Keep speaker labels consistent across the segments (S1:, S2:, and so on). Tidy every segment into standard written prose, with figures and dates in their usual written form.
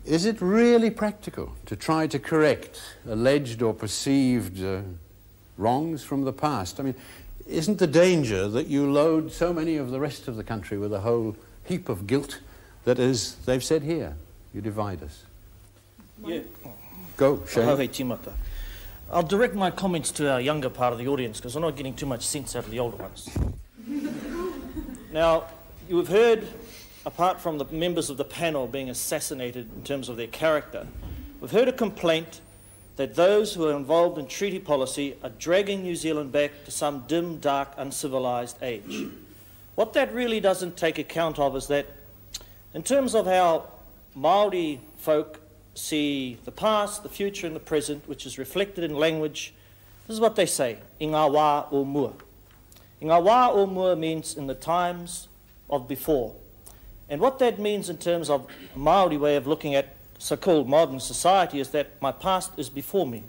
S1: Is it really practical to try to correct alleged or perceived wrongs from the past? I mean, isn't the danger that you load so many of the rest of the country with a whole heap of guilt that, as they've said here, you divide us?
S2: Yeah.
S1: Go, Shane.
S2: I'll direct my comments to our younger part of the audience because I'm not getting too much sense out of the older ones. Now, you have heard, apart from the members of the panel being assassinated in terms of their character, we've heard a complaint that those who are involved in treaty policy are dragging New Zealand back to some dim, dark, uncivilised age. What that really doesn't take account of is that in terms of how Māori folk see the past, the future and the present, which is reflected in language, this is what they say, I ngā wā o mua. I ngā wā o mua means in the times of before. And what that means in terms of a Māori way of looking at so-called modern society is that my past is before me.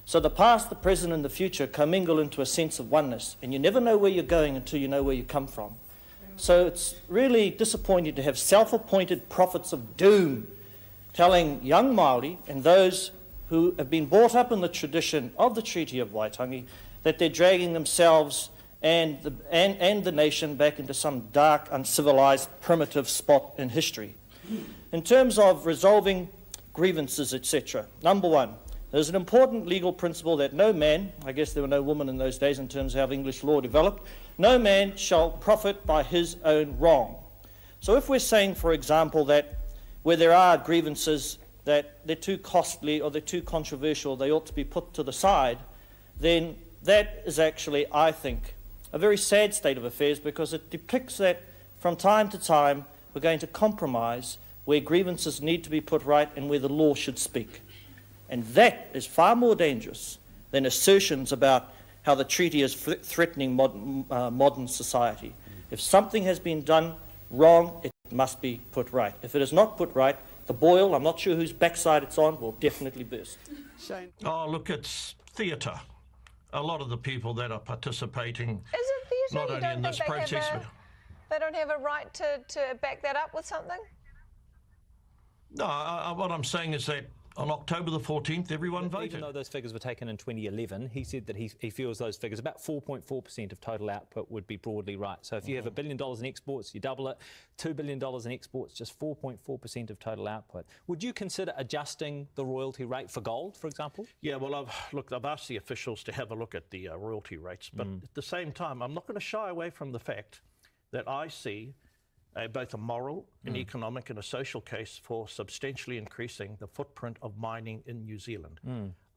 S2: So the past, the present and the future commingle into a sense of oneness, and you never know where you're going until you know where you come from. So it's really disappointing to have self-appointed prophets of doom telling young Māori and those who have been brought up in the tradition of the Treaty of Waitangi that they're dragging themselves and the nation back into some dark, uncivilised, primitive spot in history. In terms of resolving grievances, etc., number one, there's an important legal principle that no man, I guess there were no women in those days in terms of how English law developed, no man shall profit by his own wrong. So if we're saying, for example, that where there are grievances that they're too costly or they're too controversial, they ought to be put to the side, then that is actually, I think, a very sad state of affairs because it depicts that from time to time we're going to compromise where grievances need to be put right and where the law should speak. And that is far more dangerous than assertions about how the treaty is threatening modern society. If something has been done wrong, it must be put right. If it is not put right, the boil, I'm not sure whose backside it's on, will definitely burst.
S3: Oh, look, it's theatre. A lot of the people that are participating,
S4: is it theatre?
S3: not only in this process,
S4: they don't have a right to back that up with something?
S3: No, what I'm saying is that on October the 14th, everyone voted.
S5: Even though those figures were taken in 2011, he said that he feels those figures, about 4.4% of total output, would be broadly right. So if you have $1 billion in exports, you double it, $2 billion in exports, just 4.4% of total output. Would you consider adjusting the royalty rate for gold, for example?
S3: Yeah, well, I've asked the officials to have a look at the royalty rates, but at the same time, I'm not going to shy away from the fact that I see both a moral, an economic and a social case for substantially increasing the footprint of mining in New Zealand.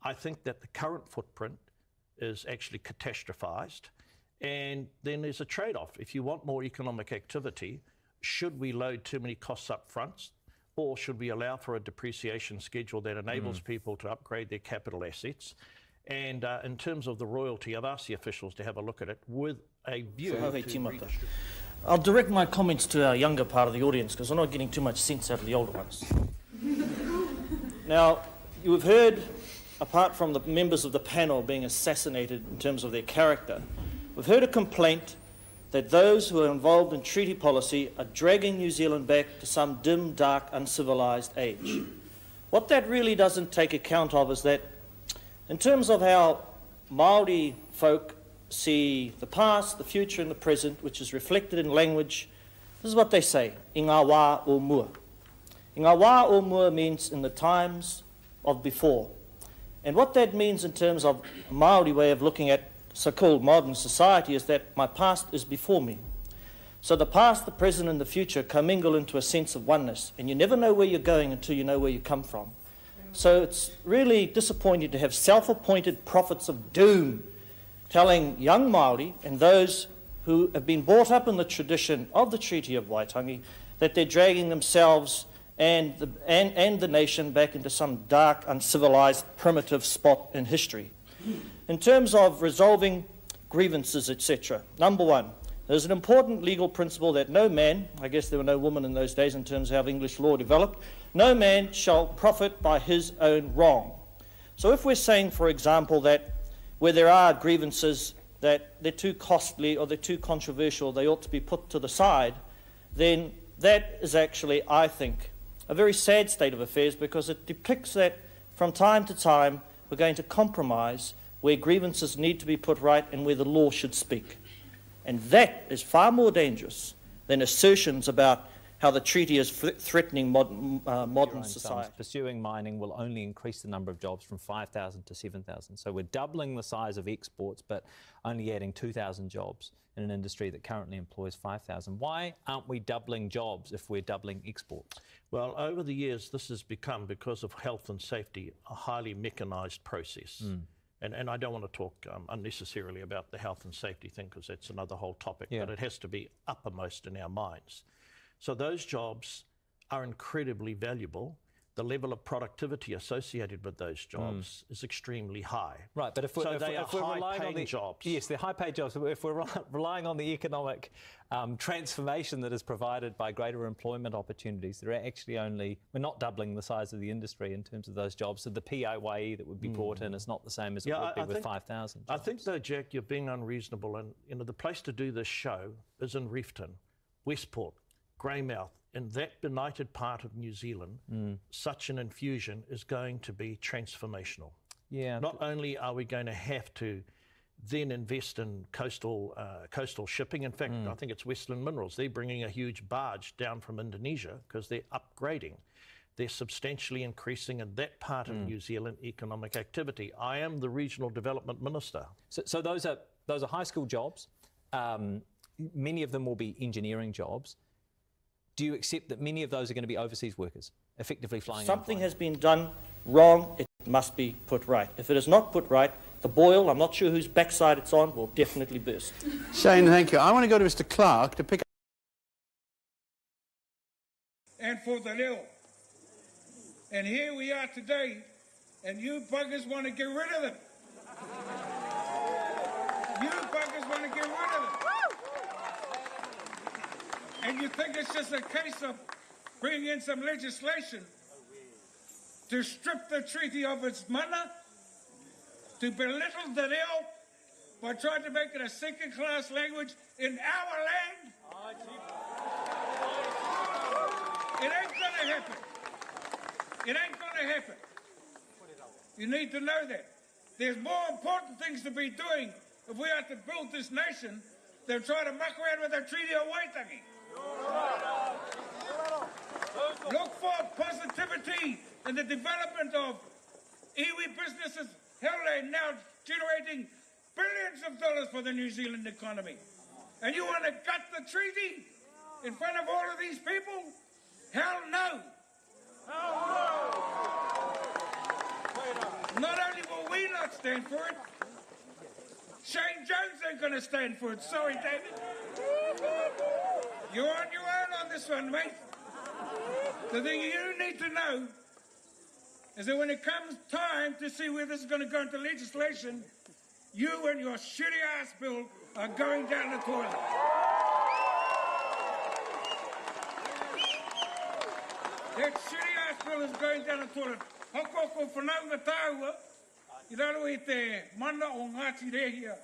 S3: I think that the current footprint is actually catastrophised, and then there's a trade-off. If you want more economic activity, should we load too many costs up front, or should we allow for a depreciation schedule that enables people to upgrade their capital assets? And in terms of the royalty, I've asked the officials to have a look at it with a view to redistribute.
S2: I'll direct my comments to our younger part of the audience because I'm not getting too much sense out of the older ones. Now, you have heard, apart from the members of the panel being assassinated in terms of their character, we've heard a complaint that those who are involved in treaty policy are dragging New Zealand back to some dim, dark, uncivilised age. What that really doesn't take account of is that in terms of how Māori folk see the past, the future and the present, which is reflected in language, this is what they say, I ngā wā o mua. I ngā wā o mua means in the times of before. And what that means in terms of a Māori way of looking at so-called modern society is that my past is before me. So the past, the present and the future commingle into a sense of oneness, and you never know where you're going until you know where you come from. So it's really disappointing to have self-appointed prophets of doom telling young Māori and those who have been brought up in the tradition of the Treaty of Waitangi that they're dragging themselves and the nation back into some dark, uncivilised, primitive spot in history. In terms of resolving grievances, etc., number one, there's an important legal principle that no man, I guess there were no women in those days in terms of how English law developed, no man shall profit by his own wrong. So if we're saying, for example, that where there are grievances that they're too costly or they're too controversial, they ought to be put to the side, then that is actually, I think, a very sad state of affairs, because it depicts that from time to time we're going to compromise where grievances need to be put right and where the law should speak. And that is far more dangerous than assertions about how the treaty is threatening modern society.
S5: Pursuing mining will only increase the number of jobs from 5,000 to 7,000. So we're doubling the size of exports, but only adding 2,000 jobs in an industry that currently employs 5,000. Why aren't we doubling jobs if we're doubling exports?
S3: Well, over the years, this has become, because of health and safety, a highly mechanised process. And I don't want to talk unnecessarily about the health and safety thing, because that's another whole topic, but it has to be uppermost in our minds. So those jobs are incredibly valuable. The level of productivity associated with those jobs is extremely high.
S5: Right, but if we're relying on the
S3: jobs.
S5: Yes, they're high-paid jobs. But if we're relying on the economic transformation that is provided by greater employment opportunities, they're actually we're not doubling the size of the industry in terms of those jobs. So the PAYE that would be brought in is not the same as it would be with 5,000 jobs.
S3: I think, though, Jack, you're being unreasonable. And the place to do this show is in Reefton, Westport, Greymouth. In that benighted part of New Zealand, such an infusion is going to be transformational.
S5: Yeah.
S3: Not only are we going to have to then invest in coastal shipping. In fact, I think it's Westland Minerals. They're bringing a huge barge down from Indonesia because they're upgrading. They're substantially increasing in that part of New Zealand economic activity. I am the Regional Development Minister.
S5: So those are high school jobs. Many of them will be engineering jobs. Do you accept that many of those are going to be overseas workers, effectively flying?
S2: Something has been done wrong, it must be put right. If it is not put right, the boil, I'm not sure whose backside it's on, will definitely burst.
S1: Shane, thank you. I want to go to Mr. Clark to pick up.
S6: And for the reo. And here we are today, and you buggers want to get rid of them. You buggers want to get rid of them. And you think it's just a case of bringing in some legislation to strip the treaty of its mana, to belittle the reo by trying to make it a second-class language in our land? It ain't going to happen. It ain't going to happen. You need to know that. There's more important things to be doing if we are to build this nation than try to muck around with the Treaty of Waitangi. Look for positivity in the development of iwi businesses. Hell, they're now generating billions of dollars for the New Zealand economy. And you want to gut the treaty in front of all of these people? Hell no. Not only will we not stand for it, Shane Jones ain't going to stand for it. Sorry, David. You're on your own on this one, mate. The thing you need to know is that when it comes time to see where this is going to go into legislation, you and your shitty-ass bill are going down the toilet. That shitty-ass bill is going down the toilet. Hoko whanaunga tāua, I raro e te mana o Ngāti Rehia,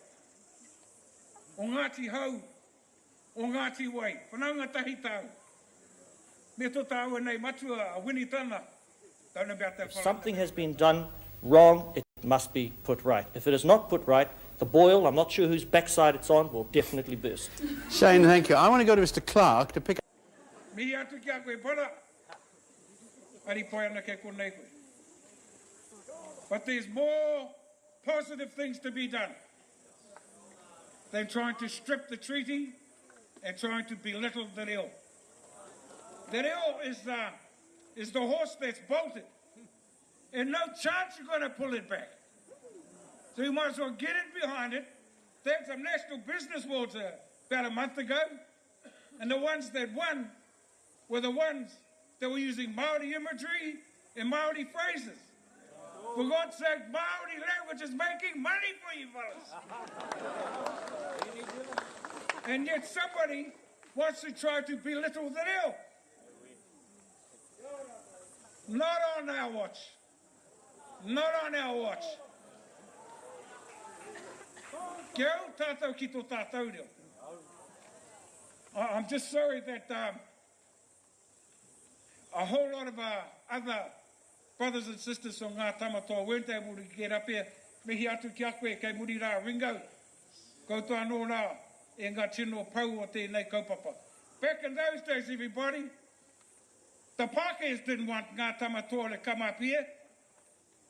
S6: o Ngāti Hau, o Ngāti Wai, whanaunga tahi tāu. Me tō tāua nei matua a wini tana. Don't about that.
S2: If something has been done wrong, it must be put right. If it is not put right, the boil, I'm not sure whose backside it's on, will definitely burst.
S1: Shane, thank you. I want to go to Mr. Clark to pick up.
S6: Mihi atu kia koe para. Ari pai ana ke konei koe. But there's more positive things to be done than trying to strip the treaty and trying to belittle the reo. The reo is the horse that's bolted, and no chance you're going to pull it back. So you might as well get in behind it. They had some national business awards about a month ago, and the ones that won were the ones that were using Māori imagery and Māori phrases. For God's sake, Māori language is making money for you fellas. And yet somebody wants to try to belittle the reo. Not on our watch. Not on our watch. Kia au tātou ki tō tātou reo. I'm just sorry that a whole lot of other brothers and sisters from ngā tamatoa weren't able to get up here. Mihi atu ki a koe kei muri rā ringau. Koutou anō rā e ngā tino pau o tēnei kaupapa. Back in those days, everybody, the Pākehās didn't want ngā tamatoa to come up here.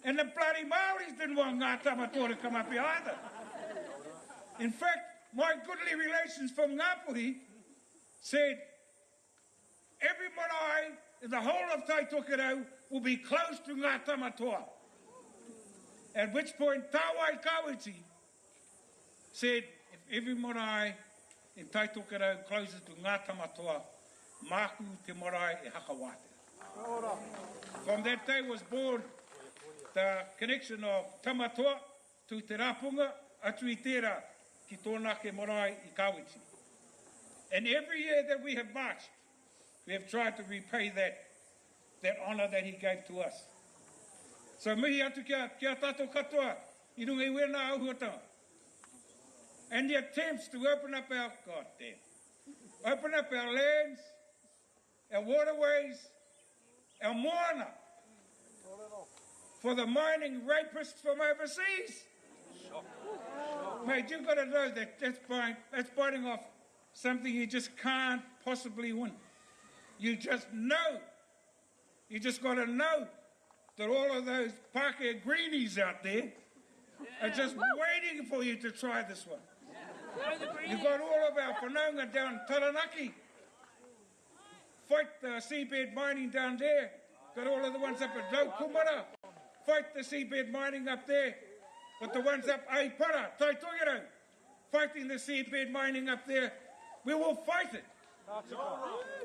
S6: And the bloody Māoris didn't want ngā tamatoa to come up here either. In fact, my goodly relations from Ngāpuhi said, every marae in the whole of Taitokerau will be close to ngā tamatoa. At which point, Tāwai Kawiti said, if every marae in Taitokerau closes to ngā tamatoa, māku te marae e hakawate. From that day was born the connection of tamatoa to te rapunga, atu I tērā ki tōna ke marae I Kawiti. And every year that we have marched, we have tried to repay that honour that he gave to us. So mihi atu kia tātou katoa, I runga I wena auhuatanga. And the attempts to open up our lands, our waterways, our moana, for the mining rapists from overseas. Mate, you've got to know that that's biting off something you just can't possibly win. You just know. You just got to know that all of those Pākehā greenies out there are just waiting for you to try this one. You've got all of our whanaunga down Taranaki. Fight the seabed mining down there. Got all of the ones up at Laukumara. Fight the seabed mining up there. But the ones up Aipara, Taitokerau, fighting the seabed mining up there, we will fight it.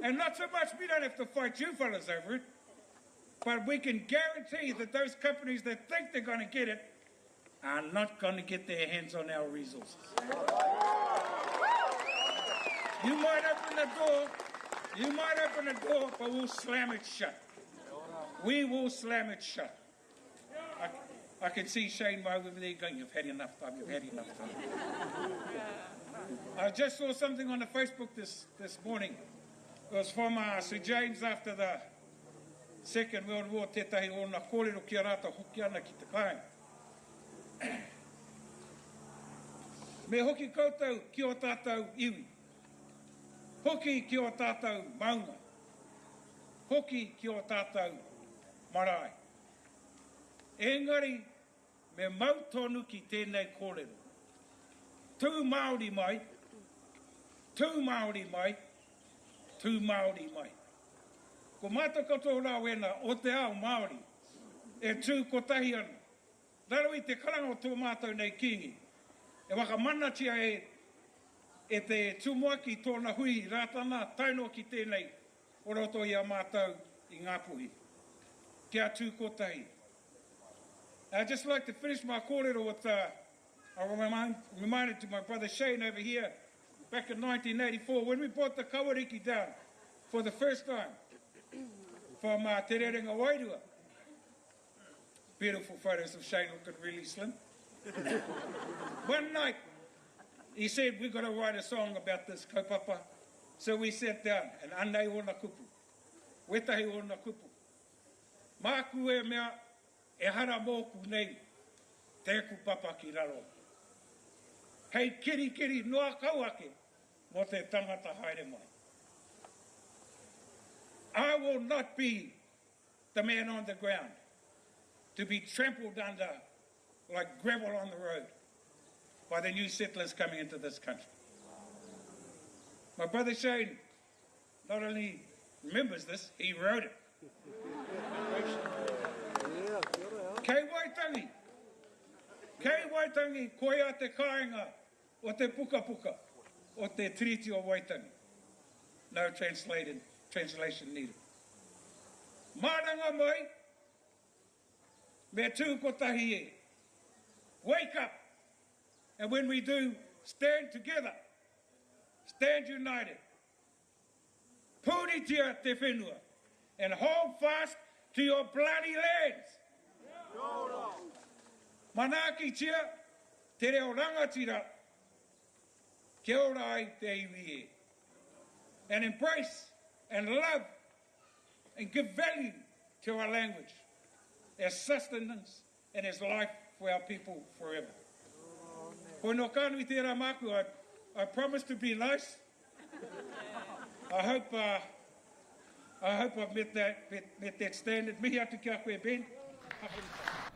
S6: And not so much, we don't have to fight you fellas over it, but we can guarantee that those companies that think they're going to get it are not going to get their hands on our resources. You might open the door, but we'll slam it shut. We will slam it shut. I can see Shane over there going, you've had enough time. I just saw something on the Facebook this morning. It was from Sir James after the Second World War, tētahi o na kōrero ki a rāta hoki ana ki te kāinga. Me hoki koutou ki o tātou iwi. Hoki ki o tātou maunga. Hoki ki o tātou marae. Engari, me mau tonu ki tēnei kōrero. Tū Māori mai, tū Māori mai, tū Māori mai. Ko mātou katoa rā wena o te ao Māori, e tū kotahi ana. Raro I te karanga o tō mātou nei kingi. E waka manatia e te tūmoaki tōna hui rātana, taino ki tēnei o roto I a mātou I Ngāpuhi. Kia tū kotahi. I'd just like to finish my kōrero with, I'm reminded to my brother Shane over here, back in 1984, when we brought the kawariki down for the first time from Te Rerenga Wairua. Beautiful photos of Shane looking really slim. One night, he said, we've got to write a song about this kaupapa. So we sat down, and anei o na kupu, wetahi o na kupu. Māku e mea, e hara mōku nei, te kupapa ki raro. Hei kiri noa kauake, mo te tangata haere mai. I will not be the man on the ground to be trampled under like gravel on the road by the new settlers coming into this country. My brother Shane not only remembers this, he wrote it. Kei Waitangi, koia te kāinga o te puka o te Treaty o Waitangi. No translation needed. Māranga mai, me tū kotahi e. Wake up, and when we do, stand together, stand united. Pūritia te whenua, and hold fast to your bloody lands. Manaki tia, te reo rangatira, kia ora ai te iwi e. And embrace and love and give value to our language as sustenance and as life for our people forever. Ko no kānui te rā māku, I promise to be nice. I hope I've met that standard. Mihi atu kia koe, Ben.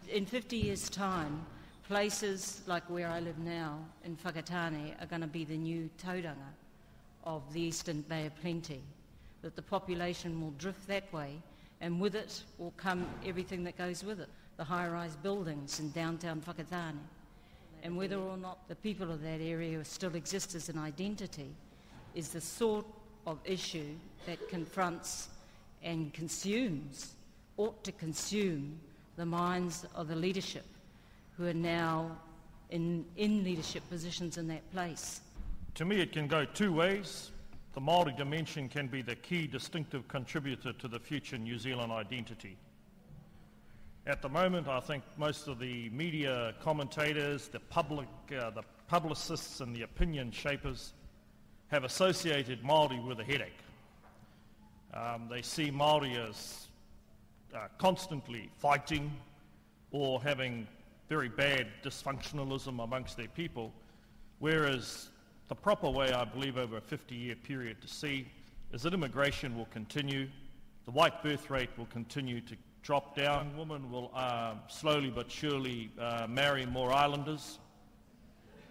S7: In 50 years' time, places like where I live now in Whakatane are going to be the new tauranga of the Eastern Bay of Plenty, that the population will drift that way, and with it will come everything that goes with it, the high-rise buildings in downtown Whakatane. And whether or not the people of that area still exist as an identity is the sort of issue that confronts and consumes, ought to consume, the minds of the leadership who are now in leadership positions in that place.
S8: To me, it can go two ways. The Māori dimension can be the key distinctive contributor to the future New Zealand identity. At the moment, I think most of the media commentators, the publicists and the opinion shapers have associated Māori with a headache. They see Māori as constantly fighting or having very bad dysfunctionalism amongst their people, whereas the proper way, I believe, over a 50-year period to see is that immigration will continue, the white birth rate will continue to drop down, women will slowly but surely marry more islanders,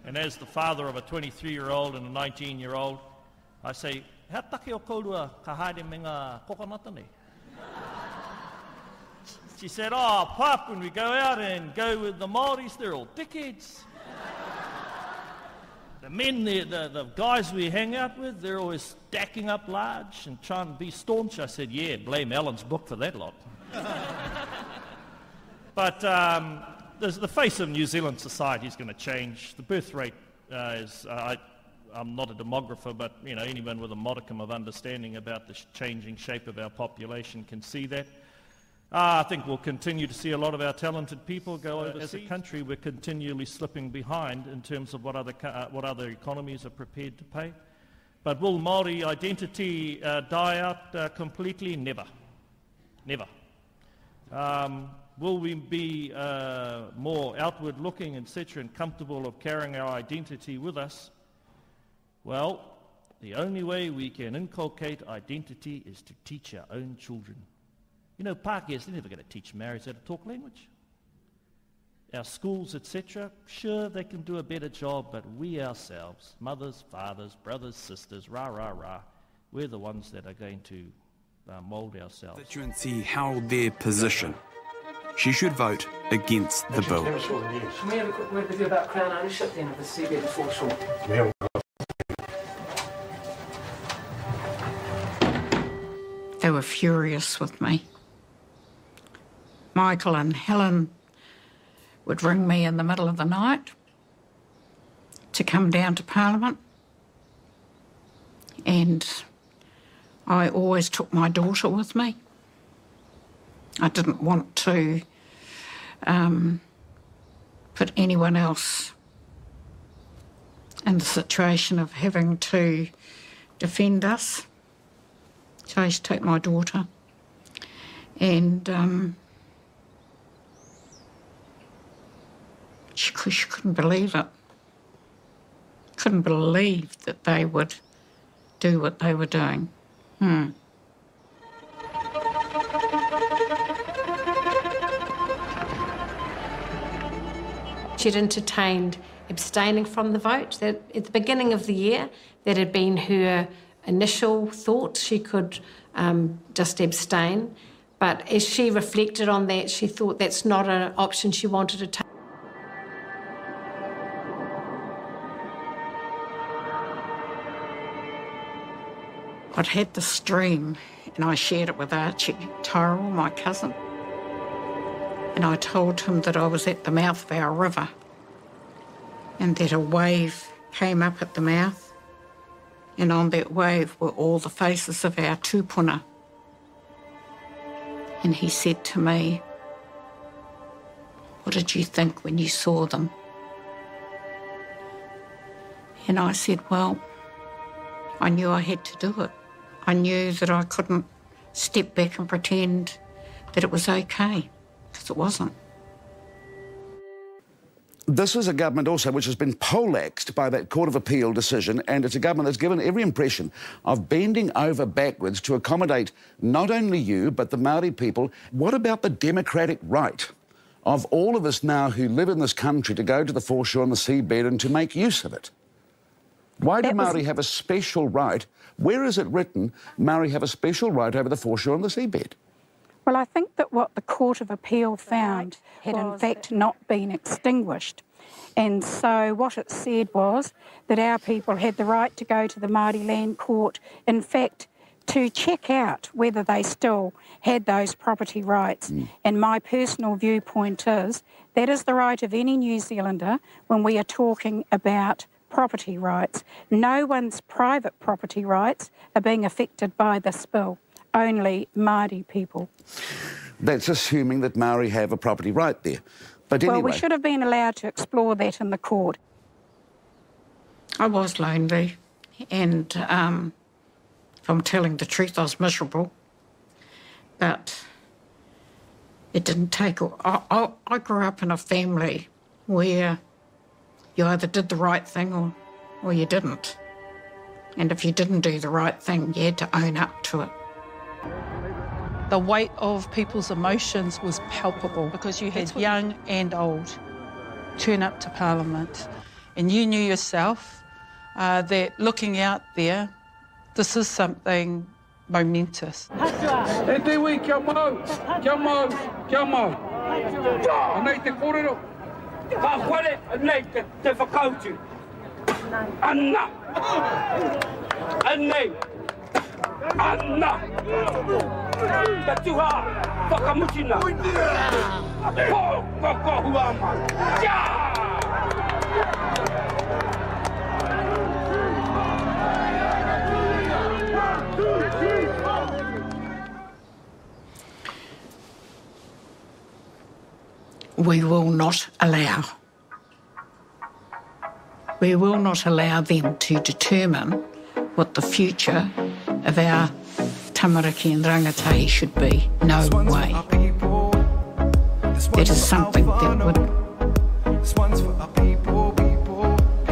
S8: and as the father of a 23-year-old and a 19-year-old, I say, "Hea take o kaurua ka haere me ngā kokonata nei?" She said, "Oh, Pop, when we go out and go with the Māoris, they're all dickheads. The men, the guys we hang out with, they're always stacking up large and trying to be staunch." I said, "Yeah, blame Alan's book for that lot." But the face of New Zealand society is going to change. The birth rate is... I'm not a demographer, but anyone with a modicum of understanding about the changing shape of our population can see that. I think we'll continue to see a lot of our talented people go overseas. As a country, we're continually slipping behind in terms of what other economies are prepared to pay. But will Māori identity die out completely? Never. Never. Will we be more outward-looking, etc., and comfortable of carrying our identity with us? Well, the only way we can inculcate identity is to teach our own children. Pākeas, they're never going to teach Maoris how to talk language. Our schools, etc., sure, they can do a better job, but we ourselves, mothers, fathers, brothers, sisters, we're the ones that are going to mould ourselves.
S9: Constituency held their position. She should vote against the bill.
S10: Can we have a quick word with you about Crown ownership then of the seabed foreshore?
S11: They were furious with me. Michael and Helen would ring me in the middle of the night to come down to Parliament, and I always took my daughter with me. I didn't want to put anyone else in the situation of having to defend us. So I used to take my daughter, and she couldn't believe it. Couldn't believe that they would do what they were doing.
S12: She'd entertained abstaining from the vote. That at the beginning of the year, that had been her initial thought. She could just abstain. But as she reflected on that, she thought that's not an option she wanted to take.
S11: I'd had this dream, and I shared it with Archie Tyrrell, my cousin. And I told him that I was at the mouth of our river and that a wave came up at the mouth, and on that wave were all the faces of our tūpuna. And he said to me, what did you think when you saw them? And I said, well, I knew I had to do it. I knew that I couldn't step back and pretend that it was okay, because it wasn't.
S13: This is a government also which has been poleaxed by that Court of Appeal decision, and it's a government that's given every impression of bending over backwards to accommodate not only you, but the Māori people. What about the democratic right of all of us now who live in this country to go to the foreshore and the seabed and to make use of it? Why do Māori have a special right? Where is it written Māori have a special right over the foreshore and the seabed?
S14: Well, I think that what the Court of Appeal found had in fact not been extinguished. And so what it said was that our people had the right to go to the Māori Land Court, in fact, to check out whether they still had those property rights. And my personal viewpoint is that is the right of any New Zealander when we are talking about property rights. No one's private property rights are being affected by this bill. Only Māori people.
S13: That's assuming that Māori have a property right there. But anyway...
S14: Well, we should have been allowed to explore that in the court.
S11: I was lonely, and if I'm telling the truth, I was miserable. But it didn't take... I grew up in a family where you either did the right thing or you didn't. And if you didn't do the right thing, you had to own up to it.
S15: The weight of people's emotions was palpable because you had young and old turn up to Parliament, and you knew yourself that looking out there, this is something momentous.
S6: E te wei kia mau, kia mau, kia mau. Anei te kōrero. Ka whare, anei te whakautu. Anna. Anei. Anna! Ka tuha, whakamutina. Po, kokohuama.
S11: We will not allow. We will not allow them to determine what the future of our tamariki and rangatahi should be. No way. That is something that would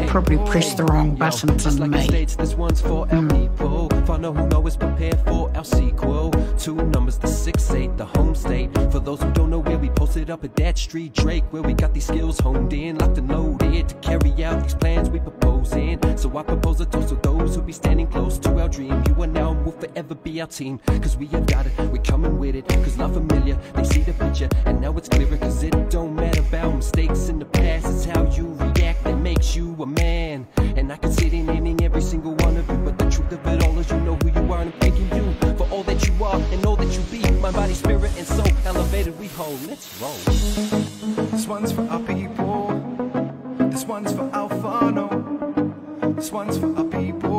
S11: probably press the wrong buttons in me.
S16: This one's for our people. Find out who know is prepared for our sequel. 2 numbers, the 6-8, the home state. For those who don't know where we posted up at that street, Drake, where we got these skills honed in, locked and loaded to carry out these plans we proposing. So I propose a toast to those who be standing close to our dream. You and I will forever be our team, cause we have got it, we're coming with it. Cause not familiar, they see the picture, and now it's clearer. Cause it don't matter about mistakes in the past, it's how you react that makes you a man. And I can sit in every single one of you, but the truth of it all is you know who you are, and I'm thanking you for all that you are and all that you be. My body, spirit, and soul elevated, we hold. Let's roll.
S17: This one's for our people. This one's for our whānau. This one's for our people.